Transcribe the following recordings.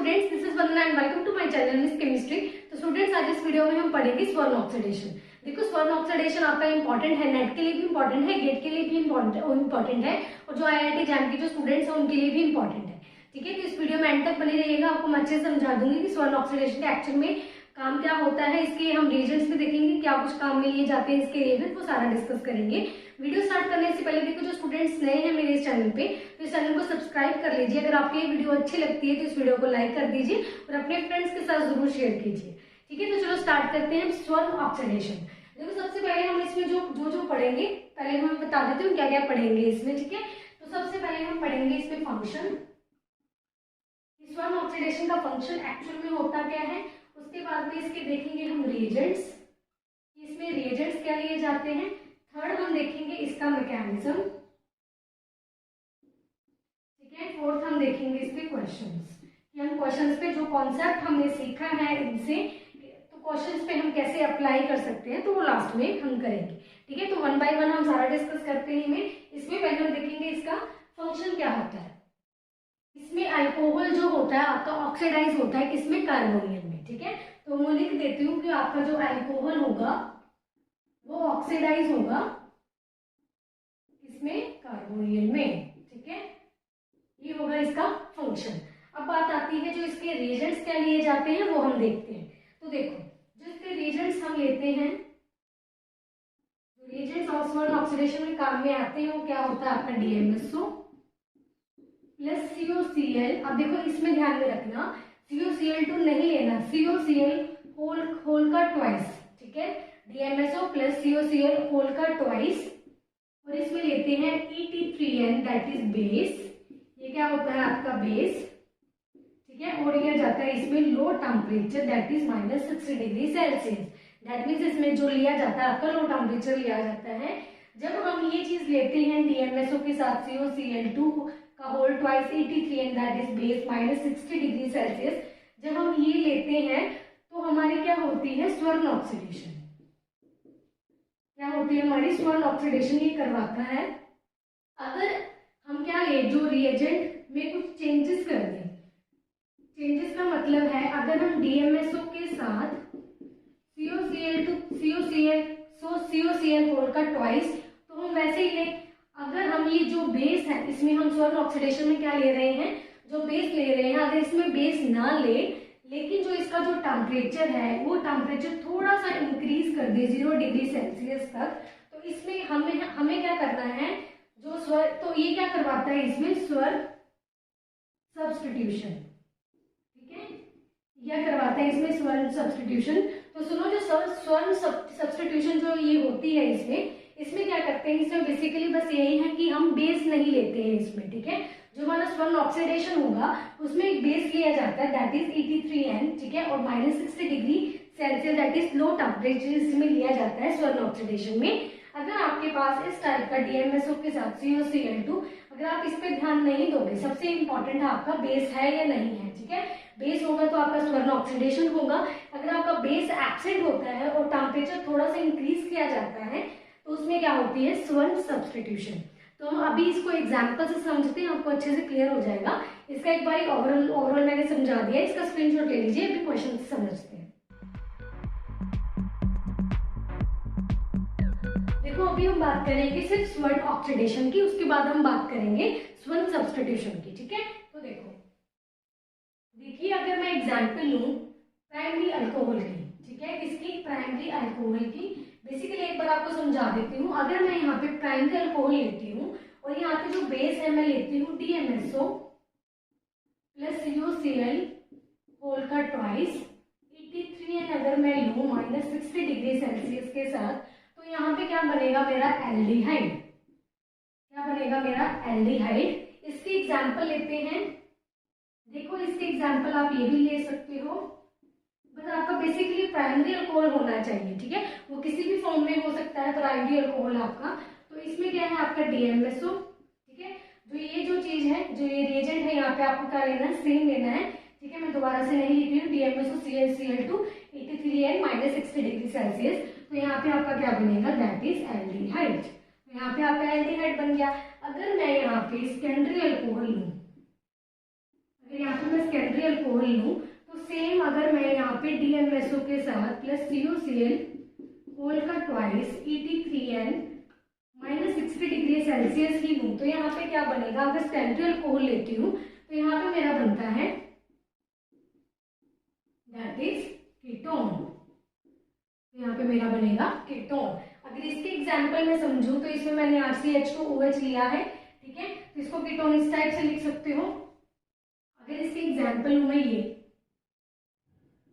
Students, this is Vandana and welcome to my channel Miss Chemistry. तो students, आज इस video में हम पढ़ेंगे स्वर्ण ऑक्सीडेशन। देखो, स्वर्ण ऑक्सीडेशन आपका इंपॉर्टेंट है, नेट के लिए भी इंपॉर्टेंट है, गेट के लिए भी इंपॉर्टेंट है और जो आईआईटी जैम के जो स्टूडेंट्स हैं उनके लिए भी इंपॉर्टेंट है। ठीक है, तो इस वीडियो में एंड तक बने रहिएगा, आपको मैं अच्छे से समझा दूंगी कि स्वर्ण ऑक्सीडेशन का एक्चुअल में काम क्या होता है। इसके हम रिएजेंट्स भी देखेंगे, क्या कुछ काम में लिए जाते हैं इसके रिएजेंट, वो सारा डिस्कस करेंगे। वीडियो स्टार्ट करने से पहले देखो, जो स्टूडेंट्स नए हैं मेरे इस चैनल पे, तो इस चैनल को सब्सक्राइब कर लीजिए। अगर आपको ये वीडियो अच्छी लगती है तो इस वीडियो को लाइक कर दीजिए और अपने फ्रेंड्स के साथ जरूर शेयर कीजिए। ठीक है, तो चलो स्टार्ट करते हैं स्वर्ण ऑक्सीडेशन। देखो, सबसे पहले हम इसमें जो पढ़ेंगे, पहले मैं बता देती हूँ क्या क्या पढ़ेंगे इसमें। ठीक है, तो सबसे पहले हम पढ़ेंगे इसमें फंक्शन, स्वर्ण ऑक्सीडेशन का फंक्शन एक्चुअल में होता क्या है। उसके बाद में इसके देखेंगे हम रिएजेंट्स, इसमें रिएजेंट्स क्या लिए जाते हैं। थर्ड हम देखेंगे इसका मैकेनिज्म। ठीक है, फोर्थ हम देखेंगे इसके क्वेश्चंस, कि हम क्वेश्चंस पे जो कॉन्सेप्ट हमने सीखा है इनसे, तो क्वेश्चंस पे हम कैसे अप्लाई कर सकते हैं, तो वो लास्ट में हम करेंगे। ठीक है, तो वन बाय वन हम सारा डिस्कस करते हैं। इसमें पहले हम देखेंगे इसका फंक्शन क्या होता है। इसमें अल्कोहल जो होता है आपका ऑक्सीडाइज होता है किसमें, कार्बोनिल में। ठीक है, तो मैं लिख देती हूँ कि आपका जो अल्कोहल होगा वो ऑक्सीडाइज होगा इसमें, कार्बोनिल में। ठीक है, ये होगा इसका फंक्शन। अब बात आती है जो इसके रिएजेंट्स क्या लिए जाते हैं वो हम देखते हैं। तो देखो, जो इसके रिएजेंट्स हम लेते हैं, जो रिएजेंट्स स्वर्ण ऑक्सीडेशन में काम में आते हैं, वो क्या होता है आपका DMSO प्लस COCl। अब देखो, इसमें ध्यान में रखना, COCl2 नहीं लेना, COCl होल का ट्वाइस। ठीक है, DMSO प्लस COCl होल का ट्वाइस, और इसमें लेते हैं ET3N दैट इज बेस। ये क्या होता है आपका बेस। ठीक है, और लिया जाता है इसमें low temperature that is -60 degree Celsius. That means इसमें जो लिया जाता है आपका लो टेम्परेचर लिया जाता है। जब हम ये चीज लेते हैं DMSO के साथ COCl2 का whole twice ET3N that is base -60 degree Celsius, जब हम ये लेते हैं तो हमारी क्या होती है, स्वर्ण ऑक्सीडेशन। क्या होती है हमारी स्वर्ण ऑक्सीडेशन, ये करवाता है। अगर हम क्या ले, जो रिएजेंट में कुछ चेंजेस कर दें, चेंजेस का मतलब है अगर हम DMSO के साथ COCl होल का ट्वाइस, तो हम वैसे ही ले। अगर हम ये जो बेस है, इसमें हम स्वर्ण ऑक्सीडेशन में क्या ले रहे हैं, जो बेस ले रहे हैं, अगर इसमें बेस ना ले, लेकिन जो इसका जो टेम्परेचर है वो टेम्परेचर थोड़ा सा इंक्रीज कर दे 0 डिग्री सेल्सियस तक, तो इसमें हमें क्या करना है, जो स्वर, तो ये क्या करवाता है इसमें, स्वर्ण सब्स्टिट्यूशन। ठीक है, यह करवाता है इसमें स्वर्ण सब्स्टिट्यूशन। तो सुनो, जो स्वर्ण सब्स्टिट्यूशन जो ये होती है इसमें क्या करते हैं, इसमें बेसिकली बस यही है कि हम बेस नहीं लेते हैं इसमें। ठीक है, जो हमारा स्वर्ण ऑक्सीडेशन होगा उसमें एक बेस लिया जाता है दैट इज ET3N। ठीक है, और -60 degree Celsius that is low temperature इसमें लिया जाता है स्वर्ण ऑक्सीडेशन में। अगर आपके पास इस टाइप का DMSO के साथ COCl2, अगर आप इस पे ध्यान नहीं दोगे, सबसे इंपॉर्टेंट है आपका बेस है या नहीं है। ठीक है, बेस होगा तो आपका स्वर्ण ऑक्सीडेशन होगा। अगर आपका बेस एब्सेंट होता है और टेम्परेचर थोड़ा सा इंक्रीज किया जाता है, तो उसमें क्या होती है, स्वर्ण सब्स्टिट्यूशन। तो हम अभी इसको एग्जांपल से समझते हैं, आपको अच्छे से क्लियर हो जाएगा। इसका एक बार ओवरऑल मैंने समझा दिया, इसका स्क्रीनशॉट ले लीजिए, अभी क्वेश्चन से समझते हैं। देखो, अभी हम बात करेंगे सिर्फ स्वर्ण ऑक्सीडेशन की, उसके बाद हम बात करेंगे स्वर्ण सब्स्टिट्यूशन की। ठीक है, तो देखिए, अगर मैं एग्जांपल लूं प्राइमरी अल्कोहल की, ठीक है, इसकी प्राइमरी अल्कोहल की, बेसिकली एक बार आपको समझा देती हूँ। अगर मैं यहाँ पे प्राइमरी अल्कोहल लेती हूँ और यहाँ पे जो बेस है मैं लेती हूँ DMSO प्लस COCl होल का ट्वाइस, ET3N अगर मैं लूँ -60 डिग्री सेल्सियस के साथ, तो यहाँ पे क्या बनेगा मेरा एल्डिहाइड। क्या बनेगा मेरा एल्डिहाइड। इसकी एग्जाम्पल लेते हैं। देखो, इसके एग्जाम्पल आप ये भी ले सकते हो, बस आपका बेसिकली प्राइमरी अल्कोहल होना चाहिए। ठीक है, वो किसी भी फॉर्म में हो सकता है प्राइमरी अल्कोहल आपका। तो इसमें क्या है आपका DMSO। ठीक है, जो चीज है, जो ये रिएजेंट है, यहाँ पे आपको क्या लेना है, सेम लेना है। ठीक है, मैं दोबारा से नहीं लिख रही हूँ, DMSO COCl2 ET3N -60 degree Celsius. तो यहाँ पे आपका क्या बनेगा, दैट इज एल्डिहाइड। तो यहाँ पे आपका एल्डिहाइड बन गया। अगर मैं यहाँ पे सेकेंडरी अल्कोहल लूँ, अगर यहाँ पे मैं सेकेंडरी सेकेंडरी अल्कोहल लूँ तो सेम अगर मैं यहाँ पे DMSO के साथ प्लस CuCl होल का ट्वाइस Et3n -60 डिग्री सेल्सियस ही लूँ तो यहाँ पे क्या बनेगा, अगर सेकेंडरी अल्कोहल लेती हूँ तो यहाँ पे मेरा बनता है दैट इज कीटोन। यहाँ पे मेरा बनेगा कीटोन। अगर इसके एग्जाम्पल में समझूं तो इसमें मैंने RCH2OH लिया है, ठीक है, तो इसको कीटोन इस टाइप से लिख सकते हो। अगर इसके एग्जाम्पल लूं मैं ये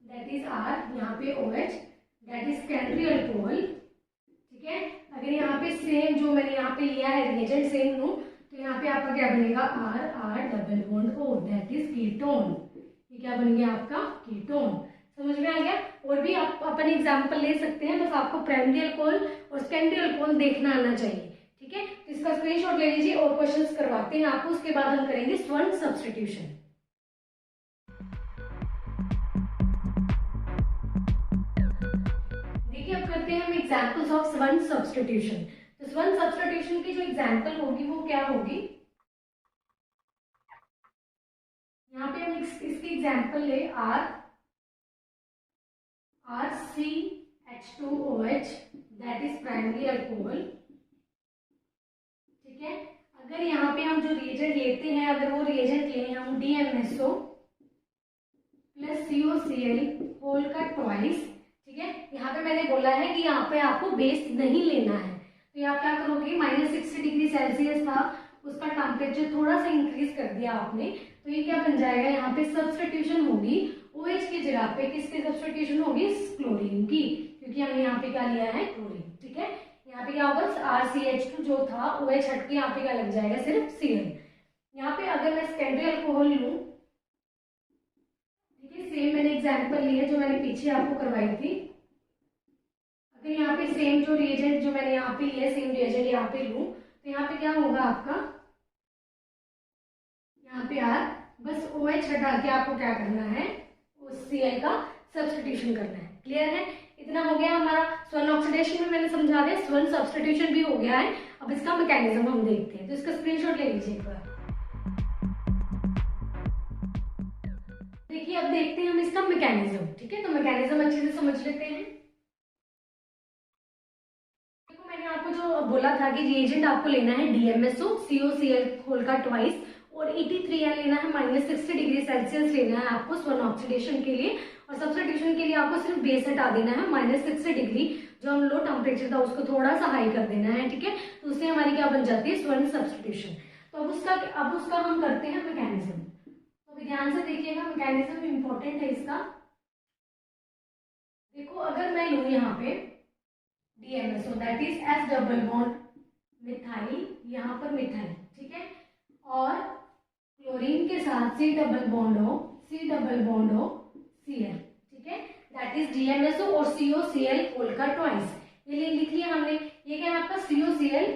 दैट इज R, यहाँ पे OH that is secondary alcohol, ठीक है। अगर यहाँ पे सेम जो मैंने यहाँ पे लिया है रिएजेंट सेम लूं तो यहाँ पे आपका क्या बनेगा R double bond O that is ketone. ये क्या बन गया आपका कीटोन। समझ में आ गया। और भी आप अपन एग्जांपल ले सकते हैं, बस आपको प्राइमरी अल्कोहल और सेकेंडरी अल्कोहल देखना आना चाहिए, ठीक है। तो इसका स्क्रीनशॉट ले लीजिए और क्वेश्चंस करवाते हैं आपको, उसके बाद हम करेंगे स्वर्ण सब्स्टिट्यूशन। देखिए अब करते हैं हम एग्जांपल्स ऑफ स्वर्ण सब्स्टिट्यूशन। तो स्वर्ण सब्स्टिट्यूशन की जो एग्जांपल होगी वो क्या होगी, यहाँ पे हम इसकी एग्जांपल ले RCH2OH that is primary alcohol, ठीक है। अगर यहाँ पे हम जो रिएजेंट लेते हैं, अगर वो रिएजेंट लें हम DMSO प्लस CuCl होल का ट्वाइस, ठीक है। यहाँ पे मैंने बोला है कि यहाँ पे आपको बेस नहीं लेना है, तो यहाँ क्या करोगे -60 डिग्री सेल्सियस था, उसका टेम्परेचर थोड़ा सा इंक्रीज कर दिया आपने, तो ये क्या बन जाएगा, यहाँ पे सब्स्टिट्यूशन होगी OH की जगह पे किसकी सब्स्टिट्यूशन होगी, क्लोरीन की, क्योंकि हमने यहाँ पे क्या लिया है क्लोरीन, ठीक है। यहाँ पे क्या होगा RCH2 जो था OH हट के यहाँ पे क्या लग जाएगा सिर्फ Cl। यहाँ पे अगर मैं सेकेंडरी अल्कोहल लूँ, ठीक है, सेम मैंने एग्जांपल लिया जो मैंने पीछे आपको करवाई थी। अगर यहाँ पे सेम जो रिएजेंट जो मैंने यहाँ पे लिया सेम रिएजेंट यहाँ पे लूँ तो यहाँ पे क्या होगा आपका, यहाँ पे बस OH हटा के आपको क्या करना है, उस Cl का सब्स्टिट्यूशन करना है। क्लियर है, इतना हो गया हमारा। स्वर्ण ऑक्सीडेशन में मैंने समझा दिया, स्वर्ण सब्स्टिट्यूशन भी हो गया है। अब इसका मैकेनिज्म हम देखते हैं, तो इसका स्क्रीनशॉट ले लीजिए एक बार। देखिए अब देखते हैं हम इसका मैकेनिज्म, ठीक है। तो मैकेनिज्म अच्छे से समझ लेते हैं। देखो मैंने आपको जो बोला था कि रिएजेंट आपको लेना है DMSO CuCl होल का ट्वाइस और Et3n लेना है -60 डिग्री सेल्सियस लेना है आपको स्वर्ण ऑक्सीडेशन के लिए, और सब्स्टिट्यूशन के लिए आपको सिर्फ बेस हटा देना है -60 डिग्री, जो हम लो टेम्परेचर था उसको थोड़ा सा हाई कर देना है, ठीक है। तो उससे हमारी क्या बन जाती है स्वर्ण सब्स्टिट्यूशन। तो अब उसका हम करते हैं मैकेनिज्म। तो ध्यान से देखिएगा, मैकेनिज्म इंपॉर्टेंट है इसका। देखो अगर मैं लूँ यहाँ पे DMSO that is S double bond methyl, यहाँ पर मिथाइल, ठीक है, और क्लोरीन के साथ C double bond O Cl, ठीक है, दैट इज DMSO और CuCl होल का ट्वाइस। ये लिख लिया हमने, ये क्या है आपका CuCl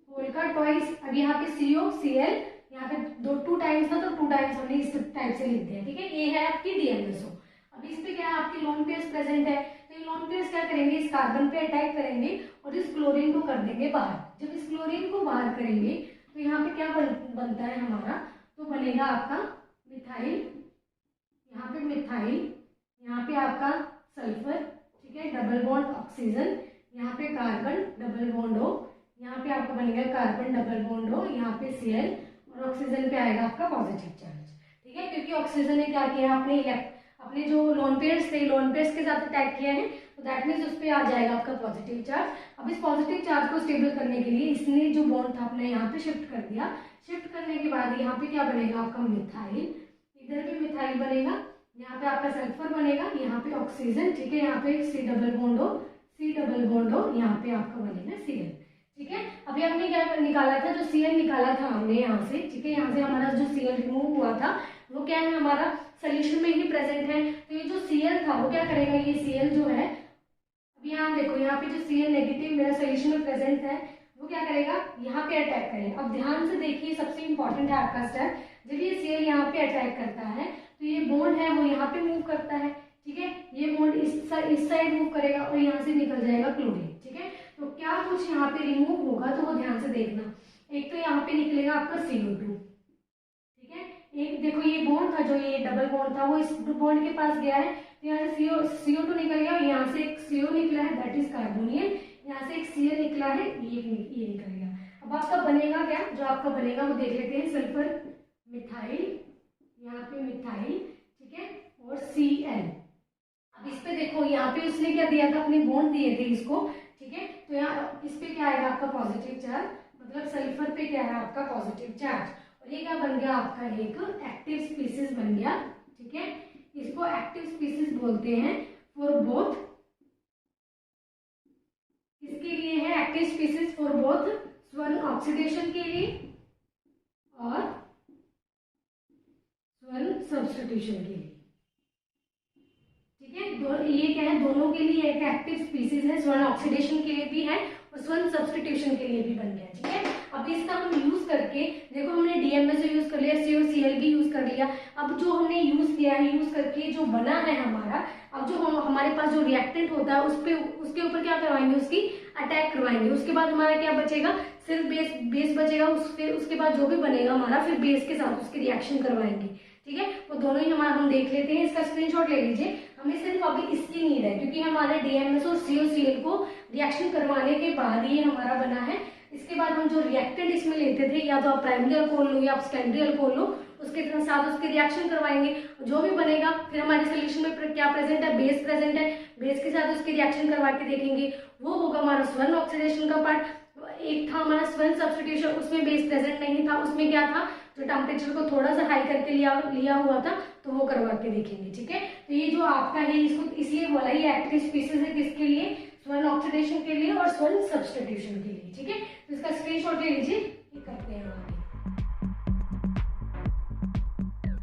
होल का ट्वाइस। अब यहाँ पे CuCl यहाँ पे 2 टाइम्स था तो 2 टाइम्स हमने इस टाइप से लिख दिया, ठीक है। ये है आपकी DMSO। अब इस पे क्या है आपकी लोन पेयर्स प्रेजेंट है, तो ये लोन पेयर्स क्या करेंगे, इस कार्बन पे अटैक करेंगे और इस क्लोरीन को कर देंगे बाहर। जब इस क्लोरीन को बाहर करेंगे तो यहाँ पे क्या बनता है हमारा, तो बनेगा आपका मिथाइल, यहाँ पे मिथाइल, यहाँ पे आपका सल्फर, ठीक है, डबल बॉन्ड ऑक्सीजन, यहाँ पे कार्बन डबल बॉन्ड O, यहाँ पे आपका बनेगा कार्बन डबल बॉन्ड O, यहाँ पे Cl, और ऑक्सीजन पे आएगा आपका पॉजिटिव चार्ज, ठीक है, क्योंकि ऑक्सीजन ने क्या किया, अपने जो लोन पेयर्स थे लोन पेयर्स के साथ अटैक किया है, तो दैट मीन्स उस पर आ जाएगा आपका पॉजिटिव चार्ज। अब इस पॉजिटिव चार्ज को स्टेबल करने के लिए इसने जो बॉन्ड था अपने यहाँ पे शिफ्ट कर दिया। शिफ्ट करने के बाद यहाँ पे क्या बनेगा आपका मिथाइल, इधर भी मिथाइल बनेगा, यहाँ पे आपका सल्फर बनेगा, यहाँ पे ऑक्सीजन, ठीक है, यहाँ पे C डबल बॉन्ड O, यहाँ पे आपका बनेगा Cl, ठीक है। अभी हमने क्या निकाला था, जो Cl निकाला था हमने यहाँ से, ठीक है, यहाँ से हमारा जो Cl रिमूव हुआ था वो क्या है हमारा सोल्यूशन में ही प्रेजेंट है। तो ये जो Cl था वो क्या करेगा, ये Cl जो है, अभी यहाँ देखो यहाँ पे जो Cl नेगेटिव मेरा सोल्यूशन में प्रेजेंट है वो क्या करेगा, यहाँ पे अटैक करेगा। अब ध्यान से देखिए, सबसे इंपॉर्टेंट है आपका स्टेप, जब ये Cl यहाँ पे अटैक करता है तो ये बॉन्ड है वो यहाँ पे मूव करता है, ठीक है, ये बॉन्ड इस साइड मूव करेगा और यहाँ से निकल जाएगा क्लोरीन, ठीक है। तो क्या कुछ यहाँ पे रिमूव होगा तो वो ध्यान से देखना। एक तो यहाँ पे निकलेगा आपका CO2, ठीक है, एक देखो ये बॉन्ड था, जो ये डबल बॉन्ड था वो इस बॉन्ड के पास गया है, तो यहाँ से CO2 निकल गया, यहाँ से एक CO निकला है दैट इज कार्बोनियन, यहाँ से एक Cl निकला है, ये निकल गया। अब आपका बनेगा क्या, जो आपका बनेगा वो देख लेते हैं, सल्फर मिथाइल, यहाँ पे मिथाइल, ठीक है, और Cl। अब इस पे देखो यहाँ पे उसने क्या दिया था, अपने बॉन्ड दिए थे इसको, ठीक है, तो यहाँ इस पे क्या आएगा आपका पॉजिटिव चार्ज, मतलब सल्फर पे क्या है आपका पॉजिटिव चार्ज, और ये क्या बन गया आपका एक एक्टिव स्पीसीज बन गया, ठीक है। इसको एक्टिव स्पीसीज बोलते हैं फॉर बोथ, किसके लिए है एक्टिव स्पीसीज, फॉर बोथ स्वर्ण ऑक्सीडेशन के लिए और स्वर्ण सब्स्टिट्यूशन के लिए, ठीक है। ये क्या है, दोनों के लिए एक एक्टिव स्पीसीज है, स्वर्ण ऑक्सीडेशन के लिए भी है और स्वर्ण सब्स्टिट्यूशन के लिए भी बन गया, ठीक है। अब इसका हम यूज करके देखो, हमने DMSO यूज कर लिया, COCl भी यूज कर लिया। अब जो हमने यूज किया है, यूज करके जो बना है हमारा, अब जो हमारे पास जो रिएक्टेंट होता है उसके ऊपर क्या करवाएंगे, उसकी अटैक करवाएंगे। उसके बाद हमारा क्या बचेगा, सिर्फ बेस बचेगा, उसके बाद जो भी बनेगा हमारा, फिर बेस के साथ उसकी रिएक्शन करवाएंगे, ठीक है। वो दोनों ही हमारा हम देख लेते हैं, इसका स्क्रीनशॉट ले लीजिए। हमें सिर्फ अभी इसकी नीड है, क्योंकि हमारे DMSO और COCl को रिएक्शन करवाने के बाद ये हमारा बना है। इसके बाद हम जो रिएक्टेंट इसमें लेते थे, या तो आप प्राइमरी अल्कोहल लो या आप सेकेंडरी अल्कोहल लो, उसके साथ उसकी रिएक्शन करवाएंगे। जो भी बनेगा फिर हमारे सोल्यूशन में क्या प्रेजेंट है, बेस प्रेजेंट है, बेस के साथ उसकी रिएक्शन करवा के देखेंगे, वो होगा हमारा स्वर्ण ऑक्सीडेशन का पार्ट। एक था हमारा स्वर्ण सब्स्टिट्यूशन, उसमें बेस प्रेजेंट नहीं था, उसमें क्या था, जो टेम्परेचर को थोड़ा सा हाई करके लिया हुआ था, तो वो करवा के देखेंगे, ठीक है। तो ये जो आपका है, इसको इसलिए बोला ये एक्टिव स्पीसीज है, किसके लिए, स्वर्ण ऑक्सीडेशन के लिए और स्वर्ण सब्स्टिट्यूशन के लिए, ठीक है। तो इसका स्क्रीनशॉट ले लीजिए, ये करते हैं आगे।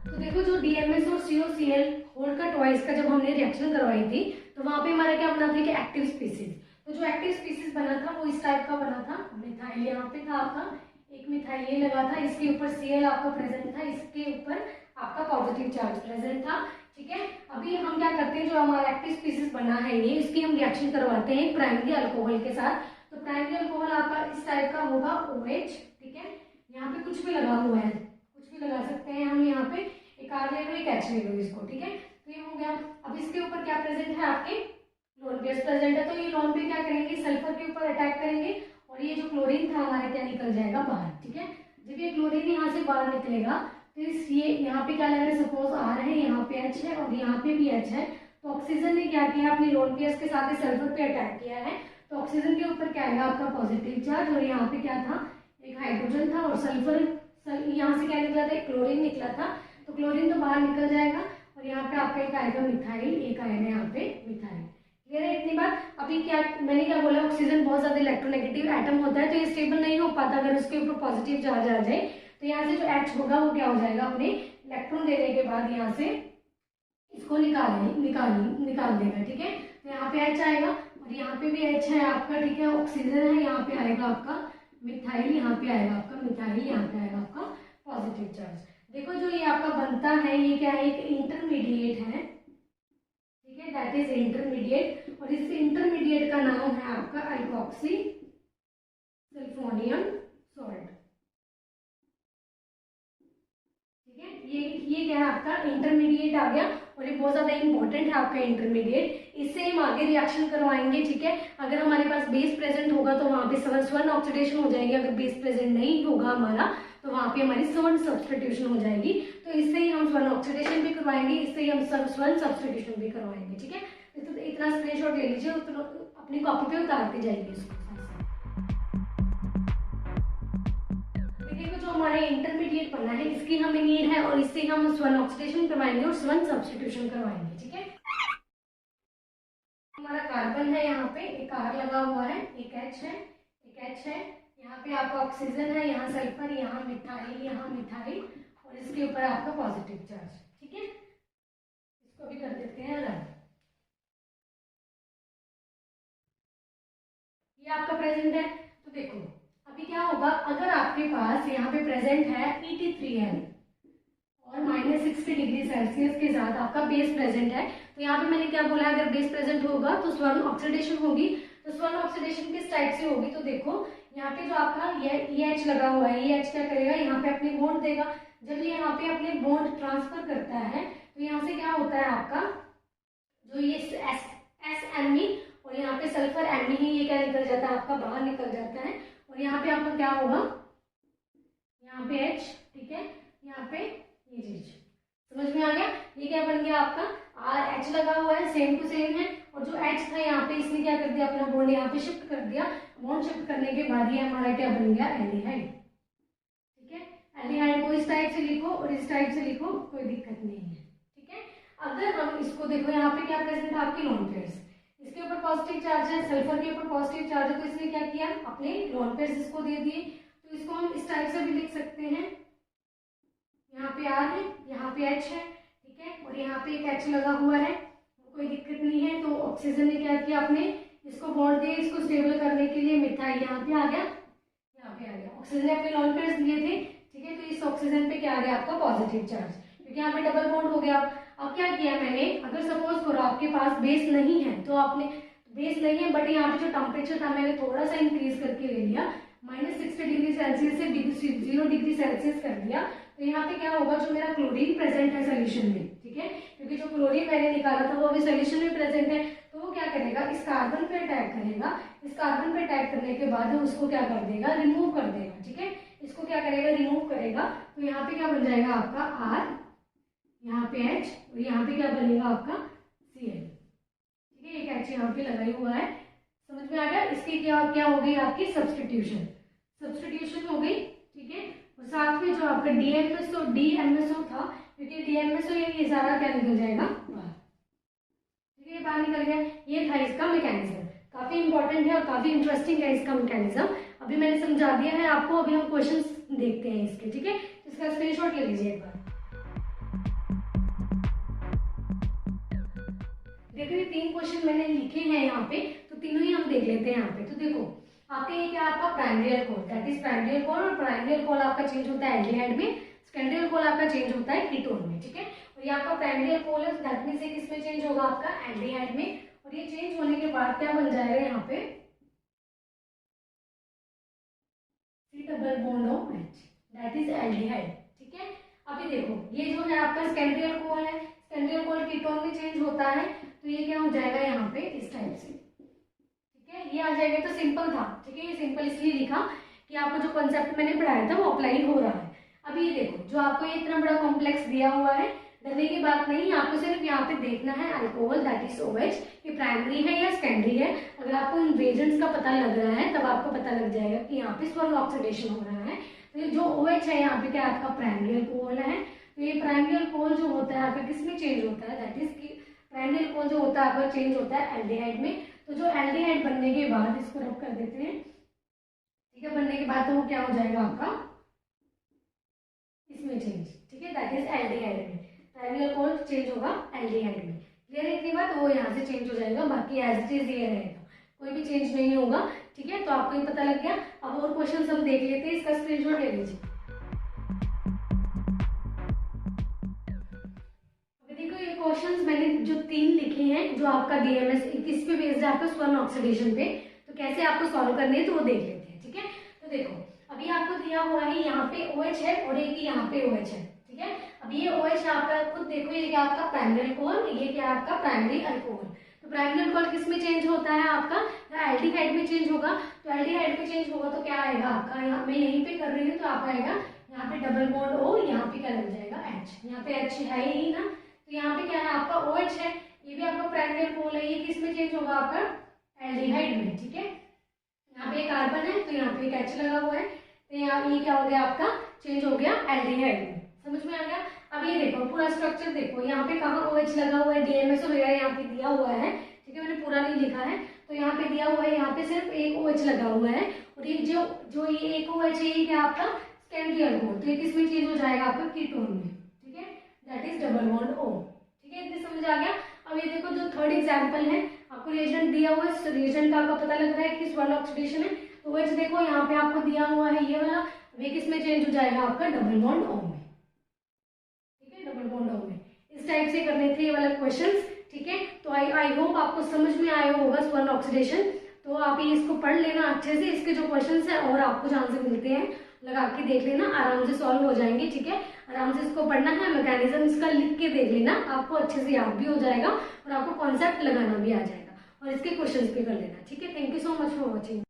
तो देखो, जो DMSO और COCl होल्ड का ट्वाइस का जब हमने रिएक्शन करवाई थी, तो वहां पे हमारा क्या बना था कि एक्टिव स्पीसीज। तो जो एक्टिव स्पीसीज बना था वो इस टाइप का बना था, मिथाइल यहाँ पे था आपका, एक मिथाइल ये लगा था, इसके ऊपर Cl आपका प्रेजेंट था, इसके ऊपर आपका पॉजिटिव चार्ज प्रेजेंट था, ठीक है। अभी हम क्या करते हैं, जो हमारा एक्टिव स्पीसीज बना है ये, इसकी हम रिएक्शन करवाते हैं प्राइमरी अल्कोहल के साथ। तो प्राइमरी अल्कोहल आपका इस टाइप का होगा OH, ठीक है। यहाँ पे कुछ भी लगा हुआ है, कुछ भी लगा सकते हैं हम, यहाँ पे एक R ले लो, एक H ले लो इसको, ठीक है। तो ये हो गया। अब इसके ऊपर क्या प्रेजेंट है, आपके लोन पेयर्स प्रेजेंट है, तो ये लोन पे क्या करेंगे, सल्फर के ऊपर अटैक करेंगे, और ये जो क्लोरीन था हमारा क्या निकल जाएगा बाहर, ठीक है। जब ये क्लोरीन यहाँ से बाहर निकलेगा, तो इस ये यहाँ पे क्या लग रहा है, सपोज R है, यहाँ पे H है और यहाँ पे भी H है, तो ऑक्सीजन ने क्या किया, अपनी लोन पेयर्स के साथ सल्फर पे अटैक किया है, तो ऑक्सीजन के ऊपर क्या आएगा आपका पॉजिटिव चार्ज, और यहाँ पे क्या था, एक हाइड्रोजन था, और यहाँ से क्या निकला था, क्लोरीन निकला था, तो क्लोरीन तो बाहर निकल जाएगा, और यहाँ पे आपका एक आएगा मिथाइल, एक आएगा यहाँ पे मिथाइल। क्लियर है इतनी बात। अभी क्या मैंने क्या बोला, ऑक्सीजन बहुत ज्यादा इलेक्ट्रोनेगेटिव एटम होता है, तो ये स्टेबल नहीं हो पाता अगर उसके ऊपर पॉजिटिव चार्ज आ जाए। तो यहाँ से जो H होगा वो क्या हो जाएगा, अपने इलेक्ट्रॉन देने के बाद यहाँ से इसको निकाल देगा, ठीक है। तो यहाँ पे H आएगा, और यहाँ पे भी H है आपका, ठीक है, ऑक्सीजन है, यहाँ पे आएगा आपका मिथाइल, यहाँ पे आएगा आपका मिथाइल, यहाँ पे आएगा आपका पॉजिटिव चार्ज। देखो, जो ये आपका बनता है, ये क्या है, एक इंटरमीडिएट है, ठीक है, दैट इज इंटरमीडिएट, और इस इंटरमीडिएट का नाम है आपका अल्कोक्सी सल्फोनियम सॉल्ट, ठीक है। ये क्या है, आपका इंटरमीडिएट आ गया, और ये बहुत ज्यादा इंपॉर्टेंट है आपका इंटरमीडिएट, इससे हम आगे रिएक्शन करवाएंगे, ठीक है। अगर हमारे पास बेस प्रेजेंट होगा तो वहां पे स्वर्ण ऑक्सीडेशन हो जाएगी, अगर बेस प्रेजेंट नहीं होगा हमारा तो वहां पे हमारी स्वर्ण सब्स्टिट्यूशन हो जाएगी। तो इससे ही हम स्वर्ण ऑक्सीडेशन भी करवाएंगे, इससे ही हम स्वर्ण सब्स्टिट्यूशन भी करवाएंगे, ठीक है। तो इतना स्क्रीनशॉट ले लीजिए, अपनी कॉपी पे उतारते जाइए इसको। देखिए, जो हमारा इंटरमीडिएट बना है, इसकी हमें नीड है, और इससे हम स्वर्ण ऑक्सीडेशन करवाएंगे और स्वर्ण सब्स्टिट्यूशन करवाएंगे, ठीक है। हमारा कार्बन है, यहाँ पे एक R लगा हुआ है, एक H है, यहाँ पे आपका ऑक्सीजन है, यहाँ सल्फर, यहाँ मिथाइल, और इसके ऊपर आपका पॉजिटिव चार्ज, ठीक है। इसको भी कर देते हैं रन। ये आपका प्रेजेंट है। तो देखो अभी क्या होगा, अगर आपके पास यहाँ पे प्रेजेंट है ET3L और -60 डिग्री सेल्सियस के साथ आपका बेस प्रेजेंट है, तो यहाँ पे मैंने क्या बोला, अगर बेस प्रेजेंट होगा तो स्वर्ण ऑक्सीडेशन होगी। तो स्वर्ण ऑक्सीडेशन किस टाइप से होगी, तो देखो यहाँ पे जो आपका ये H लगा हुआ है, ये H क्या करेगा, यहाँ पे अपनी बॉन्ड देगा, जब ये यहाँ पे अपने बॉन्ड ट्रांसफर करता है तो यहाँ से क्या होता है आपका, जो ये SN और यहाँ पे सल्फर N ही, ये क्या निकल जाता है आपका, बाहर निकल जाता है। और यहाँ पे आपका क्या होगा, यहाँ पे H, ठीक है, यहाँ पे ये चीज समझ में आ गया। ये क्या बन गया आपका, RH लगा हुआ है, सेम टू सेम है। और जो H था यहाँ पे, इसने क्या कर दिया, अपना बॉन्ड यहाँ पे शिफ्ट कर दिया। बॉन्ड शिफ्ट करने के बाद ये हमारा क्या बन गया, एल्डिहाइड। ठीक है, एल्डिहाइड को इस टाइप से लिखो और इस टाइप से लिखो, कोई दिक्कत नहीं है। ठीक है, अगर हम इसको देखो, यहाँ पे क्या प्रेजेंट है आपकी लोन पेयर्स, इसके ऊपर पॉजिटिव चार्ज है, सल्फर के ऊपर पॉजिटिव चार्ज है, तो इसने क्या किया, अपने लोन पेयर्स इसको दे दिए। तो इसको हम इस टाइप से भी लिख सकते हैं, यहाँ पे R है, यहाँ पे H है, ठीक है, और यहाँ पे एक H लगा हुआ है, कोई दिक्कत नहीं है। तो ऑक्सीजन ने क्या किया, अपने इसको बॉन्ड दिए, इसको स्टेबल करने के लिए मिथाइल यहाँ पे आ गया, यहाँ पे आ गया। ऑक्सीजन ने अपने लोन पेयर्स दिए थे, ठीक है, तो इस ऑक्सीजन पे क्या आ गया आपका, पॉजिटिव चार्ज, क्योंकि यहाँ पे डबल बॉन्ड हो गया। अब क्या किया मैंने, अगर सपोज करो आपके पास बेस नहीं है, तो आपने बेस नहीं है बट यहाँ पे जो टेम्परेचर था मैंने थोड़ा सा इंक्रीज करके ले लिया, -60 डिग्री सेल्सियस से 0 डिग्री सेल्सियस कर दिया। तो यहाँ पे क्या होगा, जो मेरा क्लोरीन प्रेजेंट है सोल्यूशन में, ठीक है, क्योंकि जो क्लोरीन मैंने निकाला था वो अभी सोल्यूशन में प्रेजेंट है, तो वो क्या करेगा, इस कार्बन पे अटैक करेगा। इस कार्बन पे अटैक करने के बाद उसको क्या कर देगा, रिमूव कर देगा। ठीक है, इसको क्या करेगा, रिमूव करेगा। तो यहाँ पे क्या बन जाएगा आपका R, यहाँ पे H, और यहाँ पे क्या बनेगा आपका Cl। ठीक है, एक H यहाँ पे लगा ही हुआ है, समझ में आ गया। इसकी क्या हो गई आपकी सब्स्टिट्यूशन हो गई। ठीक है, और साथ में जो आपका DMSO था, क्योंकि DMSO ये सारा क्या निकल जाएगा बाहर। ठीक है, बाहर निकल गया। ये था इसका मैकेनिज्म, काफी इंपॉर्टेंट है और काफी इंटरेस्टिंग है इसका मैकेनिज्म। अभी मैंने समझा दिया है आपको, अभी हम क्वेश्चंस देखते हैं इसके। ठीक है, इसका स्क्रीनशॉट ले लीजिए एक बार। देखो ये 3 क्वेश्चन मैंने लिखे हैं यहाँ पे, तो तीनों ही हम देख लेते हैं यहाँ पे। तो देखो आपके ये क्या आपका primary alcohol, that is primary alcohol, और प्राइमरी अल्कोहल आपका चेंज होता है एल्डिहाइड में, सेकेंडरी अल्कोहल आपका चेंज होता है कीटोन में। ठीक है, और ये आपका प्राइमरी अल्कोहल है, दैट मींस ये किसमें चेंज होगा आपका एल्डिहाइड में, और ये चेंज होने के बाद क्या बन जाएगा यहाँ पे C double bond of H, that is aldehyde. ठीक है, अभी देखो ये जो है आपका सेकेंडरी अल्कोहल है, सेकेंडरी अल्कोहल कीटोन में चेंज होता है, तो ये क्या हो जाएगा यहाँ पे इस टाइप से। ठीक है, ये आ जाएगा। तो सिंपल था। ठीक है, ये सिंपल इसलिए लिखा कि आपको जो कॉन्सेप्ट मैंने पढ़ाया था वो अप्लाई हो रहा है। अभी ये देखो, जो आपको ये इतना बड़ा कॉम्प्लेक्स दिया हुआ है, डरने की बात नहीं, आपको सिर्फ यहाँ पे देखना है अल्कोहल दैट इज OH, ये प्राइमरी है या सेकेंडरी है। अगर आपको इन रिएजेंट्स का पता लग रहा है तब आपको पता लग जाएगा कि यहाँ पे स्वर्ण ऑक्सीडेशन हो रहा है। तो जो OH है यहाँ पे क्या आपका प्राइमरी अल्कोहल है। तो ये प्राइमरी अल्कोहल जो होता है आपका किसमें चेंज होता है, दैट इज प्राइमरी अल्कोहल जो होता है आपका चेंज होता है एल्डिहाइड में। तो जो एल्डिहाइड बनने के बाद, इसको रब कर देते हैं, ठीक है, बनने के बाद तो वो क्या हो जाएगा आपका इसमें चेंज। ठीक है, दैट इज एल्डिहाइड में, प्राइमरी अल्कोहल चेंज होगा एल्डिहाइड में। क्लियर है इतनी बात, वो यहाँ से चेंज हो जाएगा, बाकी एज इट इज ये रहेगा, कोई भी चेंज नहीं होगा। ठीक है, तो आपको ये पता लग गया। अब और क्वेश्चन हम देख लेते हैं, इसका स्क्रीनशॉट ले लीजिए। क्वेश्चंस मैंने जो 3 लिखे हैं, जो आपका DMS किस पे बेस्ड है, आपका स्वर्ण ऑक्सीडेशन पे, तो कैसे आपको सॉल्व करनी है तो वो देख लेते हैं। ठीक है, तो देखो अभी आपको दिया हुआ है यहाँ पे OH है और एक यहाँ पे OH है। ठीक है, अब ये OH आपका खुद देखो, ये क्या आपका प्राइमरी अल्कोहल, ये क्या आपका प्राइमरी अल्कोहल। तो प्राइमरी अल्कोहल किस में चेंज होता है आपका, एल्डिहाइड में चेंज होगा। तो एल्डिहाइड में चेंज होगा तो क्या आएगा आपका, यहाँ मैं यहीं पे कर रही हूँ, तो आप आएगा यहाँ पे डबल बॉन्ड O, यहाँ पे क्या लग जाएगा H, यहाँ पे H है ही ना, तो यहाँ पे क्या है आपका OH है, ये भी आपका प्राइमरी अल्कोहल है, ये किस में चेंज होगा आपका एल्डिहाइड में। ठीक है, यहाँ पे कार्बन है तो यहाँ पे एक H लगा हुआ है, तो यहाँ ये क्या हो गया आपका चेंज हो गया एल्डिहाइड में। समझ में आ गया। अब ये देखो पूरा स्ट्रक्चर देखो, यहाँ पे कहाँ OH लगा हुआ है, DMSO वगैरह यहाँ पे दिया हुआ है। ठीक है, मैंने पूरा नहीं लिखा है, तो यहाँ पे दिया हुआ है, यहाँ पे सिर्फ एक OH लगा हुआ है, और ये जो ये एक OH है ये क्या आपका सेकेंडरी अल्कोहल, तो ये किस में चेंज हो जाएगा आपका कीटोन में। ठीक है, that is double bond O। ठीक है, इतनी समझ आ गया। अब ये देखो जो थर्ड एग्जांपल है, आपको रिएजेंट दिया हुआ है, रिएजेंट का आपका पता लग रहा है कि स्वर्ण ऑक्सीडेशन है, तो OH देखो यहाँ पे आपको दिया हुआ है ये वाला, ये किस में चेंज हो जाएगा आपका डबल बॉन्ड O में। ठीक है, डबल बॉन्ड O में। इस टाइप से करने थे ये वाला क्वेश्चंस। ठीक है, तो आई होप आपको समझ में आया होगा स्वर्ण ऑक्सीडेशन। तो आप ये इसको पढ़ लेना अच्छे से, इसके जो क्वेश्चंस है और आपको जहाँ से मिलते हैं लगा के देख लेना, आराम से सॉल्व हो जाएंगे। ठीक है, आराम से इसको पढ़ना है, मैकेनिज्म इसका लिख के देख लेना, आपको अच्छे से याद भी हो जाएगा और आपको कॉन्सेप्ट लगाना भी आ जाएगा और इसके क्वेश्चंस भी कर लेना। ठीक है, thank you so much for watching.